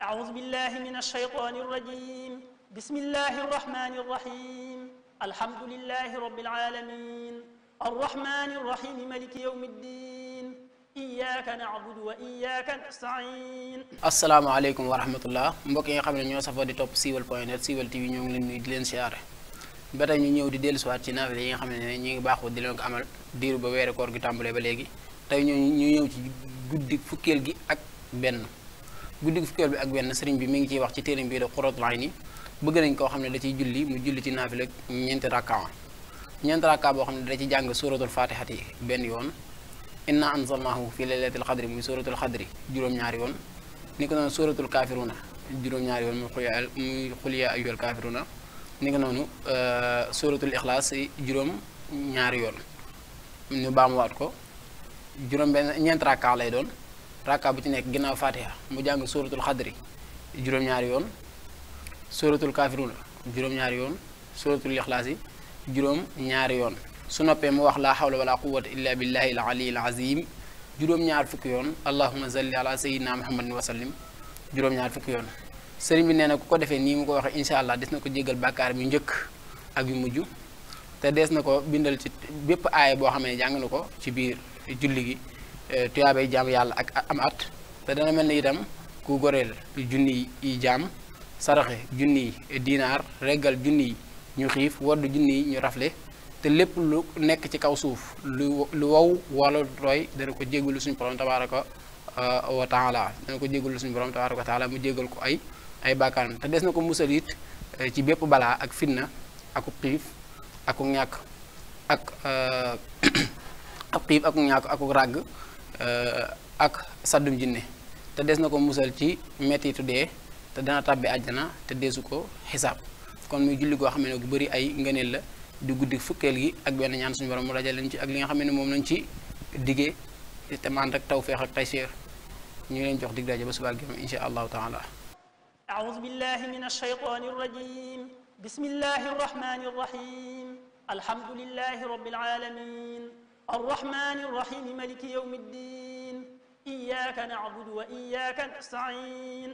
أعوذ بالله من الشيطان الرجيم بسم الله الرحمن الرحيم الحمد لله رب العالمين الرحمن الرحيم ملك يوم الدين إياك نعبد وإياك نستعين. asalaamaaleykum wa rahmatullah mbokk yi nga xam ne ñoo safoo di topp siiwal.net siiwal TV ñoo ngi leen nuyu di leen siyaare ba tey ñu ñëw di dellusiwaat ci naafile yi nga xam ne ñu ngi baaxoo di leen ko amal diiru ba weeru koor gi tàmbalee ba léegi tey ñu ñëw ci guddi fukkeel gi ak benn guddi fukkeel bi ak benn sëriñ bi mi ngi ciy wax ci téeram bii de Qurratul Ayni bëgg nañ koo xam ne da ciy julli mu julli ci naafile ñeenti rakka boo xam ne da ci jàng suratul fatihati benn yoon inna anzalnahu fi laylatil qadri muy suratul qadri juróom-ñaari yoon ni ko noonu suratul kafiruna juróom-ñaari yoon muy xul yaa ayyuhal kafiruna ni ko noonu suratul ixlaas juróom-ñaari yoon ñu baamuwaat ko ñeent rakka lay doon rakka bu ci nekk ginnaaw fatiha mu jàng suratul xadri juróom-ñaari yoon suratul kafiruna juróom-ñaari yoon suratul ixlaas juróom-ñaari yoon su noppee mu wax laa xawla wala quwwata illa billahi al aliyyil azim juróom-ñaar fukki yoon allahumma salli ala sayyidina muhammadin wa sallim juróom-ñaar fukki yoon sëriñ bi nee na ku ko defee nii mu ko waxee incha allah des na ko jéggal bàkkaar bi njëkk ak yu mujj te des na ko bindal ci bépp aaya boo xam ne jàng na ko ci biir julli gi tuyaabay jaam yàlla ak am at te dana mel ni itam ku goreel junni yi jaam saraxe junni yi dinaar reggal junni yi ñu xiif waddu junni yi ñu rafle te lépp lu nekk ci kaw suuf lu wow wala tooy dana ko jéggalu suñu borom tabaaraka wa taala mu jéggal ko ay bàkkaaram te des na ko musal it ci bépp balaa ak fitna aku xiif aku ñàkk aku ràgg ak saddum jinne te des na ko musal ci mettitu dee te dana tàbbi àjjana te deesu ko xisaab kon muy julli goo xam ne gu bëri ay ngëneel la di guddi fukkeel gi ak benn ñaan suñu borom mu dajal leen ci ak li nga xam ne moom lañ ci diggee te man rek tawfeex ak tayseer ñu leen jox dig daje ba suba ak jàmm insha allahu taala. أعوذ بالله من الشيطان الرجيم بسم الله الرحمن الرحيم الحمد لله رب العالمين الرحمن الرحيم ملك يوم الدين إياك نعبد وإياك نستعين